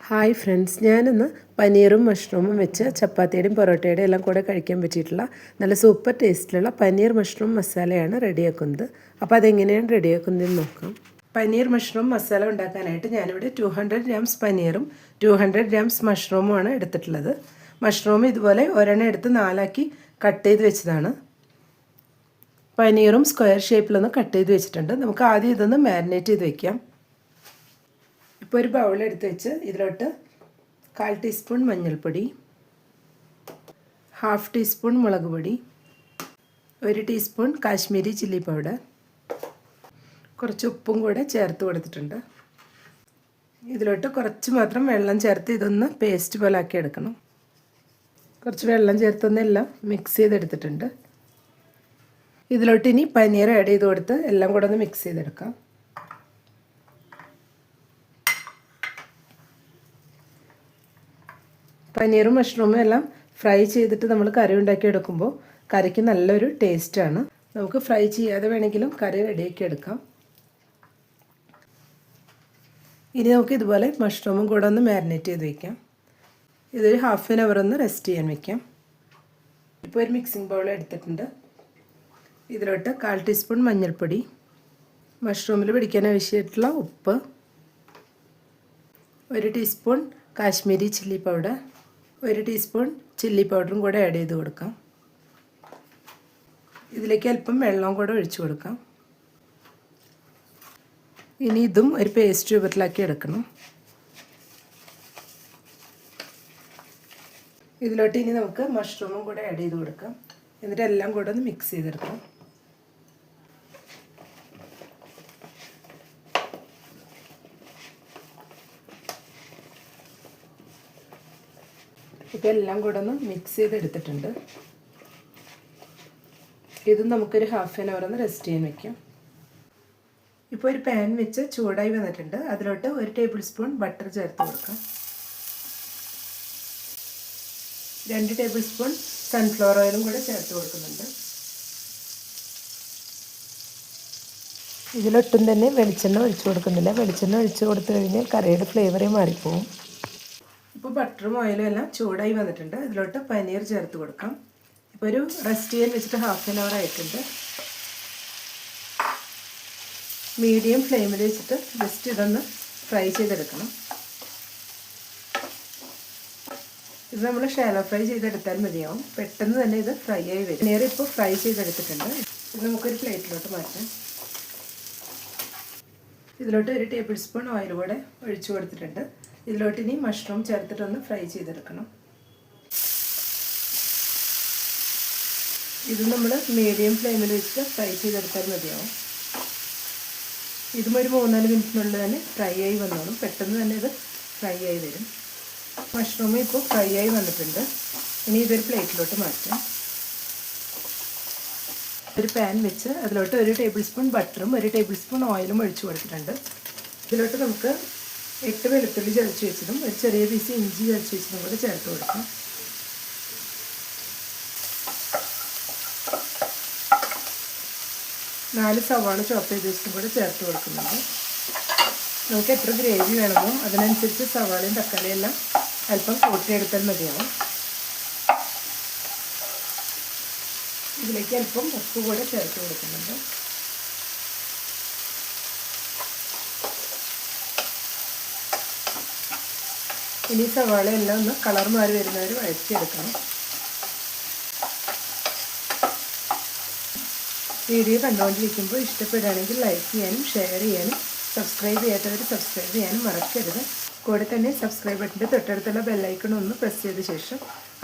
Hi friends, ഞാനിന്ന് പനീറും മഷ്റൂമും വെച്ച് ചപ്പാത്തിയുടെയും പൊറോട്ടയുടെയും എല്ലാം കൂടെ കഴിക്കാൻ പറ്റിയിട്ടുള്ള നല്ല സൂപ്പർ ടേസ്റ്റിലുള്ള പനീർ മഷ്റൂം മസാലയാണ് റെഡിയാക്കുന്നത്. അപ്പോൾ അതെങ്ങനെയാണ് റെഡിയാക്കുന്നതെന്ന് നോക്കാം. പനീർ മഷ്റൂം മസാല ഉണ്ടാക്കാനായിട്ട് ഞാനിവിടെ 200 ഗ്രാംസ് പനീറും 200 ഗ്രാംസ് മഷ്റൂമുമാണ് എടുത്തിട്ടുള്ളത്. മഷ്റൂം ഇതുപോലെ ഒരെണ്ണം എടുത്ത് 4ആക്കി കട്ട് ചെയ്ത് വെച്ചതാണ്. പനീറും സ്ക്വയർ ഷേപ്പിലൊന്ന് കട്ട് ചെയ്ത് വെച്ചിട്ടുണ്ട്. നമുക്ക് ആദ്യം ഇതൊന്ന് മാരിനേറ്റ് ചെയ്ത് വയ്ക്കാം. ഇപ്പോൾ ഒരു ബൗൾ എടുത്ത് വെച്ച് ഇതിലോട്ട് 1/4 ടീസ്പൂൺ മഞ്ഞൾപ്പൊടി, 1/2 ടീസ്പൂൺ മുളക് പൊടി, 1 ടീസ്പൂൺ കാശ്മീരി ചില്ലി പൗഡർ, കുറച്ച് ഉപ്പും കൂടെ ചേർത്ത് കൊടുത്തിട്ടുണ്ട്. ഇതിലോട്ട് കുറച്ച് മാത്രം വെള്ളം ചേർത്ത് ഇതൊന്ന് പേസ്റ്റ് പോലെ ആക്കി എടുക്കണം. കുറച്ച് വെള്ളം ചേർത്തൊന്നെല്ലാം മിക്സ് ചെയ്തെടുത്തിട്ടുണ്ട്. ഇതിലോട്ട് ഇനി പനീർ ആഡ് ചെയ്ത് കൊടുത്ത് എല്ലാം കൂടെ ഒന്ന് മിക്സ് ചെയ്തെടുക്കാം. പനീറും മഷ്റൂമും എല്ലാം ഫ്രൈ ചെയ്തിട്ട് നമ്മൾ കറി ഉണ്ടാക്കി എടുക്കുമ്പോൾ കറിക്ക് നല്ലൊരു ടേസ്റ്റാണ്. നമുക്ക് ഫ്രൈ ചെയ്യാതെ വേണമെങ്കിലും കറി റെഡിയാക്കി എടുക്കാം. ഇനി നമുക്ക് ഇതുപോലെ മഷ്റൂമും കൂടെ ഒന്ന് മാരിനേറ്റ് ചെയ്ത് വയ്ക്കാം. ഇതൊരു 1/2 hour ഒന്ന് റെസ്റ്റ് ചെയ്യാൻ വയ്ക്കാം. ഇപ്പോൾ ഒരു മിക്സിംഗ് ബൗൾ എടുത്തിട്ടുണ്ട്. ഇതിലോട്ട് 1/4 ടീസ്പൂൺ മഞ്ഞൾപ്പൊടി, മഷ്റൂമിൽ പിടിക്കാൻ ആവശ്യമായിട്ടുള്ള ഉപ്പ്, 1 teaspoon Kashmiri chilli powder, 1 teaspoon chilli പൗഡറും കൂടെ ആഡ് ചെയ്ത് കൊടുക്കാം. ഇതിലേക്ക് അല്പം വെള്ളവും കൂടെ ഒഴിച്ചു കൊടുക്കാം. ഇനി ഇതും ഒരു പേസ്റ്റ് രൂപത്തിലാക്കി എടുക്കണം. ഇതിലോട്ട് ഇനി നമുക്ക് മഷ്റൂമും കൂടെ ആഡ് ചെയ്ത് കൊടുക്കാം. എന്നിട്ട് എല്ലാം കൂടെ ഒന്ന് മിക്സ് ചെയ്തെടുക്കാം. ഇപ്പോൾ എല്ലാം കൂടെ ഒന്ന് മിക്സ് ചെയ്തെടുത്തിട്ടുണ്ട്. ഇത് നമുക്കൊരു 1/2 hour ഒന്ന് റെസ്റ്റ് ചെയ്യാൻ വയ്ക്കാം. ഇപ്പോൾ ഒരു പാൻ വെച്ച് ചൂടായി വന്നിട്ടുണ്ട്. അതിലോട്ട് 1 ടേബിൾ സ്പൂൺ ബട്ടർ ചേർത്ത് കൊടുക്കാം. 2 ടേബിൾ സ്പൂൺ സൺഫ്ലവർ ഓയിലും കൂടെ ചേർത്ത് കൊടുക്കുന്നുണ്ട്. ഇതിലൊട്ടും തന്നെ വെളിച്ചെണ്ണ ഒഴിച്ചു കൊടുക്കുന്നില്ല. വെളിച്ചെണ്ണ ഒഴിച്ച് കൊടുത്തു കഴിഞ്ഞാൽ കറിയുടെ ഫ്ലേവറേ മാറിപ്പോവും. ഇപ്പോൾ ബട്ടറും ഓയിലും എല്ലാം ചൂടായി വന്നിട്ടുണ്ട്. ഇതിലോട്ട് പനീർ ചേർത്ത് കൊടുക്കാം. ഇപ്പോൾ ഒരു റെസ്റ്റ് ചെയ്യാൻ വെച്ചിട്ട് 1/2 hour ആയിട്ടുണ്ട്. മീഡിയം ഫ്ലെയിമിൽ വെച്ചിട്ട് ജസ്റ്റ് ഇതൊന്ന് ഫ്രൈ ചെയ്തെടുക്കണം. ഇത് നമ്മൾ ഷാലോ ഫ്രൈ ചെയ്തെടുത്താൽ മതിയാവും. പെട്ടെന്ന് തന്നെ ഇത് ഫ്രൈ ആയി വരും. പനീർ ഇപ്പോൾ ഫ്രൈ ചെയ്തെടുത്തിട്ടുണ്ട്. ഇത് നമുക്കൊരു പ്ലേറ്റിലോട്ട് മാറ്റാം. ഇതിലോട്ട് 1 ടേബിൾ സ്പൂൺ ഓയിൽ കൂടെ ഒഴിച്ചു കൊടുത്തിട്ടുണ്ട്. ഇതിലോട്ട് ഇനി മഷ്റൂം ചേർത്തിട്ടൊന്ന് ഫ്രൈ ചെയ്തെടുക്കണം. ഇത് നമ്മൾ മീഡിയം ഫ്ലെയിമിൽ വെച്ചിട്ട് ഫ്രൈ ചെയ്തെടുത്താൽ മതിയാവും. ഇതും ഒരു 3-4 മിനിറ്റിനുള്ളിൽ തന്നെ ഫ്രൈ ആയി വന്നോളും. പെട്ടെന്ന് തന്നെ ഇത് ഫ്രൈ ആയി വരും. മഷ്റൂം ഇപ്പോൾ ഫ്രൈ ആയി വന്നിട്ടുണ്ട്. ഇനി ഇതൊരു പ്ലേറ്റിലോട്ട് മാറ്റാം. ഒരു പാൻ വെച്ച് അതിലോട്ട് 1 ടേബിൾ സ്പൂൺ ബട്ടറും 1 ടേബിൾ സ്പൂൺ ഓയിലും ഒഴിച്ചു കൊടുത്തിട്ടുണ്ട്. ഇതിലോട്ട് നമുക്ക് 8 വെളുത്തുള്ളി ചതച്ച് വെച്ചതും ഒരു ചെറിയ പീസ് ഇഞ്ചി ചതച്ച് വെച്ചതും കൂടെ ചേർത്ത് കൊടുക്കാം. നാല് സവാള ചോപ്പ് ചെയ്ത് വെച്ചതും കൂടെ ചേർത്ത് കൊടുക്കുന്നുണ്ട്. നമുക്ക് എത്ര ഗ്രേവി വേണമോ അതിനനുസരിച്ച് സവാളയും തക്കാളിയും എല്ലാം അല്പം കൂട്ടിയെടുത്താൽ മതിയാവും. ഇതിലേക്ക് അല്പം ഉപ്പ് കൂടെ ചേർത്ത് കൊടുക്കുന്നുണ്ട്. ഇനി സവാള എല്ലാം ഒന്ന് കളർ മാറി വരുന്നവർ വഴറ്റിയെടുക്കണം. വീഡിയോ കണ്ടുകൊണ്ടിരിക്കുമ്പോൾ ഇഷ്ടപ്പെടുകയാണെങ്കിൽ ലൈക്ക് ചെയ്യാനും ഷെയർ ചെയ്യാനും സബ്സ്ക്രൈബ് ചെയ്യാത്തവർ സബ്സ്ക്രൈബ് ചെയ്യാനും മറക്കരുത്. കൂടെ തന്നെ സബ്സ്ക്രൈബ് ബട്ടൻ്റെ തൊട്ടടുത്തുള്ള ബെല്ലൈക്കൺ ഒന്ന് പ്രസ് ചെയ്ത ശേഷം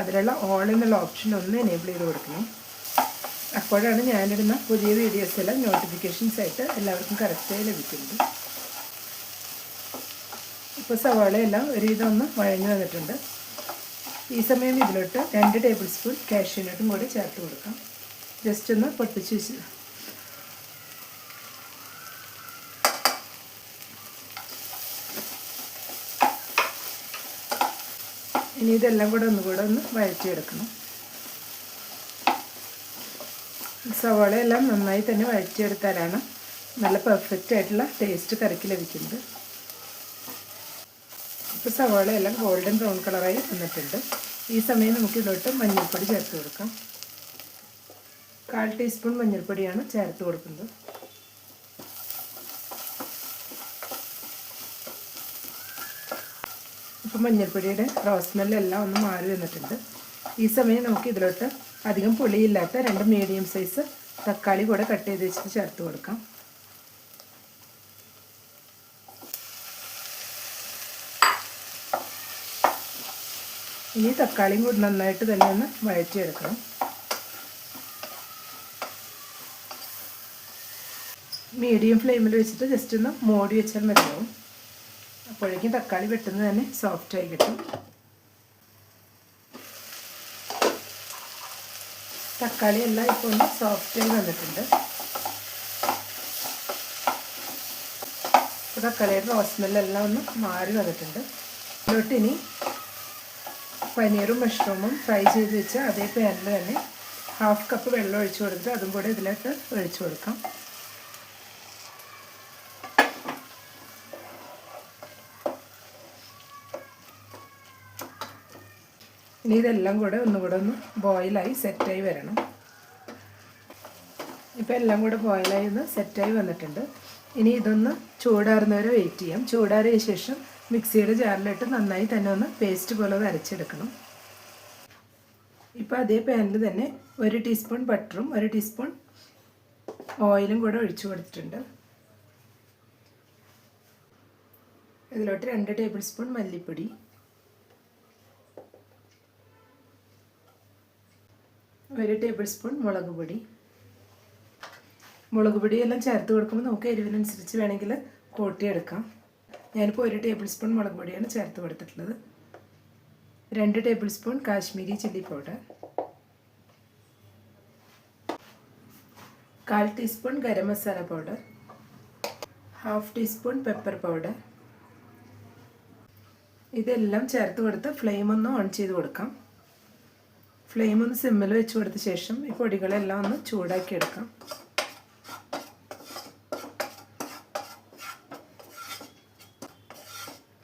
അതിലുള്ള ഓൾ എന്നുള്ള ഓപ്ഷൻ ഒന്ന് എനേബിൾ ചെയ്ത് കൊടുക്കണം. അപ്പോഴാണ് ഞാനിടുന്ന പുതിയ വീഡിയോസ് എല്ലാം നോട്ടിഫിക്കേഷൻസ് ആയിട്ട് എല്ലാവർക്കും കറക്റ്റായി ലഭിക്കുന്നത്. ഇപ്പോൾ സവാളയെല്ലാം ഒരുവിധം ഒന്ന് വഴഞ്ഞു വന്നിട്ടുണ്ട്. ഈ സമയം ഇതിലോട്ട് 2 ടേബിൾ സ്പൂൺ കാഷ്യൂ നട്ടും കൂടി ചേർത്ത് കൊടുക്കാം. ജസ്റ്റ് ഒന്ന് പൊട്ടിച്ച് വെച്ച് ഇനി ഇതെല്ലാം കൂടെ ഒന്ന് വഴറ്റിയെടുക്കണം. സവാളയെല്ലാം നന്നായി തന്നെ വഴറ്റിയെടുത്താലാണ് നല്ല പെർഫെക്റ്റ് ആയിട്ടുള്ള ടേസ്റ്റ് കറിക്ക് ലഭിക്കുന്നത്. ഇപ്പോൾ സവാള എല്ലാം ഗോൾഡൻ ബ്രൗൺ കളറായി വന്നിട്ടുണ്ട്. ഈ സമയം നമുക്ക് ഇതിലോട്ട് മഞ്ഞൾപ്പൊടി ചേർത്ത് കൊടുക്കാം. 1/4 ടീസ്പൂൺ മഞ്ഞൾപ്പൊടിയാണ് ചേർത്ത് കൊടുക്കുന്നത്. ഇപ്പോൾ മഞ്ഞൾപ്പൊടിയുടെ റോസ് സ്മെല്ലെല്ലാം ഒന്ന് മാറി വന്നിട്ടുണ്ട്. ഈ സമയം നമുക്ക് ഇതിലോട്ട് അധികം പുളിയില്ലാത്ത 2 മീഡിയം സൈസ് തക്കാളി കൂടെ കട്ട് ചെയ്ത് വെച്ചിട്ട് ചേർത്ത് കൊടുക്കാം. ഇനി തക്കാളിയും കൂടി നന്നായിട്ട് തന്നെ ഒന്ന് വഴറ്റിയെടുക്കണം. മീഡിയം ഫ്ലെയിമിൽ വെച്ചിട്ട് ജസ്റ്റ് ഒന്ന് മൂടി വെച്ചാൽ മതിയാവും. അപ്പോഴേക്കും തക്കാളി പെട്ടെന്ന് തന്നെ സോഫ്റ്റായി കിട്ടും. തക്കാളി എല്ലാം ഇപ്പോൾ ഒന്ന് സോഫ്റ്റായി വന്നിട്ടുണ്ട്. ഇപ്പോൾ തക്കാളിയുടെ റോസ് സ്മെല്ലെല്ലാം ഒന്ന് മാറി വന്നിട്ടുണ്ട്. ഇതിലോട്ട് ഇനി പനീറും മഷ്റൂമും ഫ്രൈ ചെയ്ത് വെച്ച് അതേ പാനിൽ തന്നെ 1/2 കപ്പ് വെള്ളം ഒഴിച്ചു കൊടുത്തിട്ട് അതും കൂടെ ഇതിലോട്ട് ഒഴിച്ചു കൊടുക്കാം. ഇനി ഇതെല്ലാം കൂടെ ഒന്നുകൂടെ ഒന്ന് ബോയിലായി സെറ്റായി വരണം. ഇപ്പോൾ എല്ലാം കൂടെ ബോയിലായി ഒന്ന് സെറ്റായി വന്നിട്ടുണ്ട്. ഇനി ഇതൊന്ന് ചൂടാറുന്നവരെ വെയിറ്റ് ചെയ്യാം. ചൂടാറിയ ശേഷം മിക്സിയുടെ ജാറിലിട്ട് നന്നായി തന്നെ ഒന്ന് പേസ്റ്റ് പോലെ ഒന്ന് അരച്ചെടുക്കണം. ഇപ്പോൾ അതേ പാനിൽ തന്നെ 1 ടീസ്പൂൺ ബട്ടറും 1 ടീസ്പൂൺ ഓയിലും കൂടെ ഒഴിച്ചു കൊടുത്തിട്ടുണ്ട്. ഇതിലോട്ട് 2 ടേബിൾ സ്പൂൺ മല്ലിപ്പൊടി, 1 ടേബിൾ സ്പൂൺ മുളക് പൊടി. മുളക് പൊടിയെല്ലാം ചേർത്ത് കൊടുക്കുമ്പോൾ നമുക്ക് എരിവിനനുസരിച്ച് വേണമെങ്കിൽ കൂട്ടിയെടുക്കാം. ഞാനിപ്പോൾ 1 ടേബിൾ സ്പൂൺ മുളക് പൊടിയാണ് ചേർത്ത് കൊടുത്തിട്ടുള്ളത്. 2 table spoon Kashmiri chilli powder, 1/4 teaspoon garam masala powder, 1/2 teaspoon pepper powder. ഇതെല്ലാം ചേർത്ത് കൊടുത്ത് ഫ്ലെയിം ഒന്ന് ഓൺ ചെയ്ത് കൊടുക്കാം. ഫ്ലെയിം ഒന്ന് സിമ്മിൽ വെച്ച് കൊടുത്ത ശേഷം ഈ പൊടികളെല്ലാം ഒന്ന് ചൂടാക്കിയെടുക്കാം.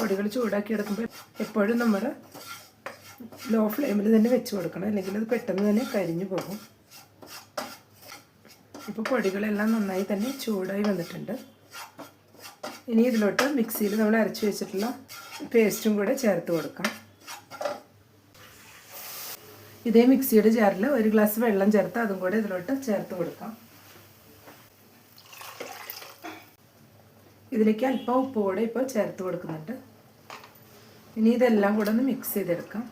പൊടികൾ ചൂടാക്കിയെടുക്കുമ്പോൾ എപ്പോഴും നമ്മൾ ലോ ഫ്ലെയിമിൽ തന്നെ വെച്ച് കൊടുക്കണം, അല്ലെങ്കിൽ അത് പെട്ടെന്ന് തന്നെ കരിഞ്ഞു പോകും. ഇപ്പോൾ പൊടികളെല്ലാം നന്നായി തന്നെ ചൂടായി വന്നിട്ടുണ്ട്. ഇനി ഇതിലോട്ട് മിക്സിയിൽ നമ്മൾ അരച്ച് വെച്ചിട്ടുള്ള പേസ്റ്റും കൂടെ ചേർത്ത് കൊടുക്കാം. ഇതേ മിക്സിയുടെ ജാറിൽ 1 ഗ്ലാസ് വെള്ളം ചേർത്ത് അതും കൂടെ ഇതിലോട്ട് ചേർത്ത് കൊടുക്കാം. ഇതിലേക്ക് അല്പം ഉപ്പ് കൂടെ ഇപ്പോൾ ചേർത്ത് കൊടുക്കുന്നുണ്ട്. ഇനി ഇതെല്ലാം കൂടെ ഒന്ന് മിക്സ് ചെയ്തെടുക്കാം.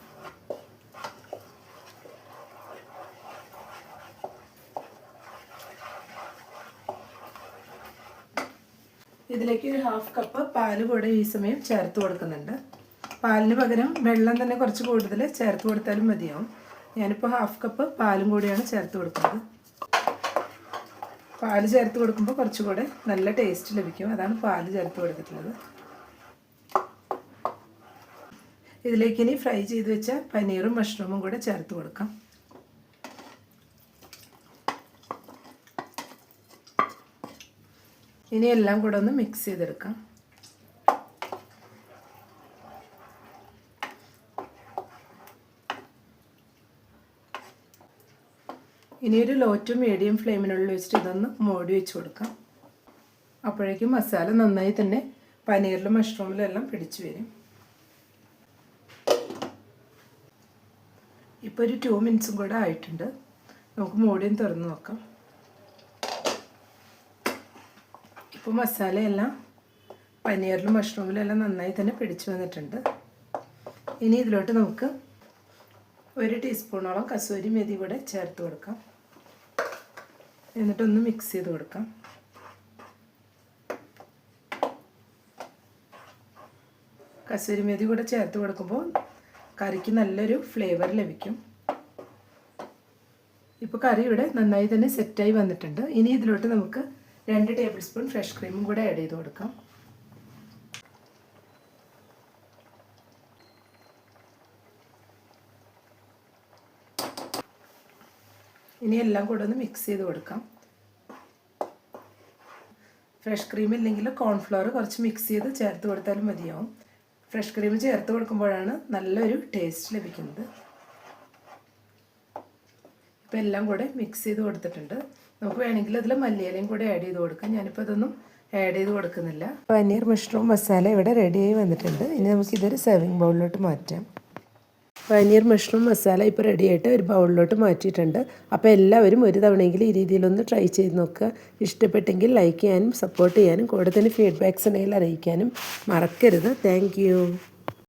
ഇതിലേക്ക് 1/2 കപ്പ് പാല് കൂടെ ഈ സമയം ചേർത്ത് കൊടുക്കുന്നുണ്ട്. പാലിന് പകരം വെള്ളം തന്നെ കുറച്ച് കൂടുതൽ ചേർത്ത് കൊടുത്താലും മതിയാവും. ഞാനിപ്പോൾ 1/2 കപ്പ് പാലും കൂടിയാണ് ചേർത്ത് കൊടുക്കുന്നത്. പാല് ചേർത്ത് കൊടുക്കുമ്പോൾ കുറച്ചുകൂടെ നല്ല ടേസ്റ്റ് ലഭിക്കും. അതാണ് പാല് ചേർത്ത് കൊടുത്തിട്ടുള്ളത്. ഇതിലേക്ക് ഇനി ഫ്രൈ ചെയ്ത് വെച്ച പനീറും മഷ്റൂമും കൂടെ ചേർത്ത് കൊടുക്കാം. ഇനി എല്ലാം കൂടെ ഒന്ന് മിക്സ് ചെയ്തെടുക്കാം. ഇനി ഒരു ലോ ടു മീഡിയം ഫ്ലെയിമിനുള്ളിൽ വെച്ചിട്ട് ഇതൊന്ന് മൂടി വെച്ച് കൊടുക്കാം. അപ്പോഴേക്കും മസാല നന്നായി തന്നെ പനീറിലും മഷ്റൂമിലും എല്ലാം പിടിച്ചു വരും. ഇപ്പോൾ ഒരു 2 മിനിറ്റ്സും കൂടെ ആയിട്ടുണ്ട്. നമുക്ക് മൂടിയും തുറന്ന് നോക്കാം. ഇപ്പോൾ മസാലയെല്ലാം പനീറിലും മഷ്റൂമിലും എല്ലാം നന്നായി തന്നെ പിടിച്ചു വന്നിട്ടുണ്ട്. ഇനി ഇതിലോട്ട് നമുക്ക് 1 ടീസ്പൂണോളം കസൂരി മേഥി കൂടെ ചേർത്ത് കൊടുക്കാം. എന്നിട്ടൊന്ന് മിക്സ് ചെയ്ത് കൊടുക്കാം. കസൂരി മേഥി കൂടെ ചേർത്ത് കൊടുക്കുമ്പോൾ കറിക്ക് നല്ലൊരു ഫ്ലേവർ ലഭിക്കും. ഇപ്പോൾ കറി ഇവിടെ നന്നായി തന്നെ സെറ്റായി വന്നിട്ടുണ്ട്. ഇനി ഇതിലോട്ട് നമുക്ക് 2 ടേബിൾ സ്പൂൺ ഫ്രഷ് ക്രീമും കൂടെ ആഡ് ചെയ്ത് കൊടുക്കാം. ഇനി എല്ലാം കൂടെ ഒന്ന് മിക്സ് ചെയ്ത് കൊടുക്കാം. ഫ്രഷ് ക്രീം ഇല്ലെങ്കിൽ കോൺഫ്ലവർ കുറച്ച് മിക്സ് ചെയ്ത് ചേർത്ത് കൊടുത്താലും മതിയാവും. ഫ്രഷ് ക്രീം ചേർത്ത് കൊടുക്കുമ്പോഴാണ് നല്ലൊരു ടേസ്റ്റ് ലഭിക്കുന്നത്. ഇപ്പോൾ എല്ലാം കൂടെ മിക്സ് ചെയ്ത് കൊടുത്തിട്ടുണ്ട്. നമുക്ക് വേണമെങ്കിൽ അതിൽ മല്ലിയിലയും കൂടെ ആഡ് ചെയ്ത് കൊടുക്കാം. ഞാനിപ്പോൾ ഇതൊന്നും ആഡ് ചെയ്ത് കൊടുക്കുന്നില്ല. പനീർ മഷ്റൂം മസാല ഇവിടെ റെഡിയായി വന്നിട്ടുണ്ട്. ഇനി നമുക്കിതൊരു സെർവിങ് ബൗളിലോട്ട് മാറ്റാം. പനീർ മഷ്റൂം മസാല ഇപ്പോൾ റെഡിയായിട്ട് ഒരു ബൗളിലോട്ട് മാറ്റിയിട്ടുണ്ട്. അപ്പോൾ എല്ലാവരും ഒരു തവണയെങ്കിലും ഈ രീതിയിലൊന്ന് ട്രൈ ചെയ്ത് നോക്കുക. ഇഷ്ടപ്പെട്ടെങ്കിൽ ലൈക്ക് ചെയ്യാനും സപ്പോർട്ട് ചെയ്യാനും കൂടെ തന്നെ ഫീഡ്ബാക്ക്സ് ഉണ്ടെങ്കിൽ അറിയിക്കാനും മറക്കരുത്. താങ്ക്